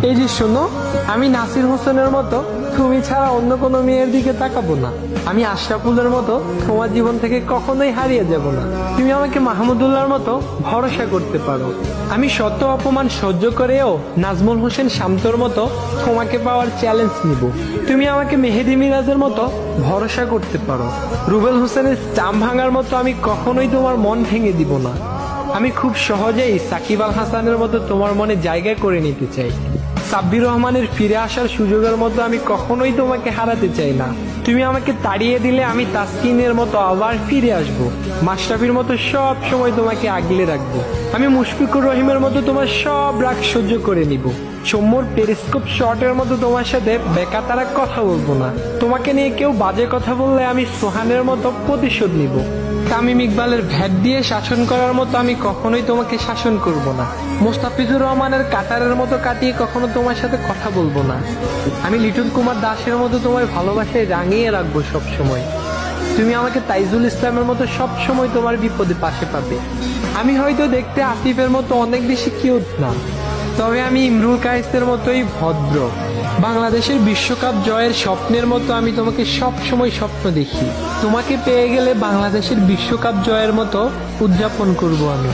এই যে শোনো, আমি নাসির হোসেনের মতো তুমি ছাড়া অন্য কোনো মেয়ের দিকে তাকাবো না। আমি আশরাফুলের মতো তোমার জীবন থেকে কখনোই হারিয়ে যাব না। তুমি আমাকে মাহমুদুল্লাহর মতো ভরসা করতে পারো। আমি শত অপমান সহ্য করেও নাজমুল হোসেন শান্তর মতো তোমাকে পাওয়ার চ্যালেঞ্জ নিব। তুমি আমাকে মেহেদি মিরাজের মতো ভরসা করতে পারো। রুবেল হোসেনের চাম ভাঙার মতো আমি কখনোই তোমার মন ভেঙে দিব না। আমি খুব সহজেই সাকিব আল হাসানের মতো তোমার মনে জায়গা করে নিতে চাই। সাব্বির রহমানের ফিরে আসার সুযোগের মতো আমি কখনোই তোমাকে হারাতে চাই না। তুমি আমাকে তাড়িয়ে দিলে আমি তাসকিনের মতো আবার ফিরে আসব। মাশরাফির মতো সব সময় তোমাকে আগলে রাখবো। আমি মুশফিকুর রহিমের মতো তোমার সব রাগ সহ্য করে নিব। সৌম্যর পেরিস্কোপ শটের মতো তোমার সাথে বেকাতারা কথা বলবো না। তোমাকে নিয়ে কেউ বাজে কথা বললে আমি সোহানের মতো প্রতিশোধ নিব। তামিম ইকবালের ভ্যাট দিয়ে শাসন করার মতো আমি কখনোই তোমাকে শাসন করব না। মোস্তাফিজুর রহমানের কাটারের মতো কাটিয়ে কখনো তোমার সাথে কথা বলবো না। আমি লিটন কুমার দাসের মতো তোমার ভালোবাসায় রাঙিয়ে রাখবো সব সময়। তুমি আমাকে তাইজুল ইসলামের মতো সব সময় তোমার বিপদে পাশে পাবে। আমি হয়তো দেখতে আসিফের মতো অনেক বেশি কিউট না, তবে আমি ইমরুল কায়েসের মতোই ভদ্র। বাংলাদেশের বিশ্বকাপ জয়ের স্বপ্নের মতো আমি তোমাকে সব সময় স্বপ্ন দেখি। তোমাকে পেয়ে গেলে বাংলাদেশের বিশ্বকাপ জয়ের মতো উদযাপন করব আমি।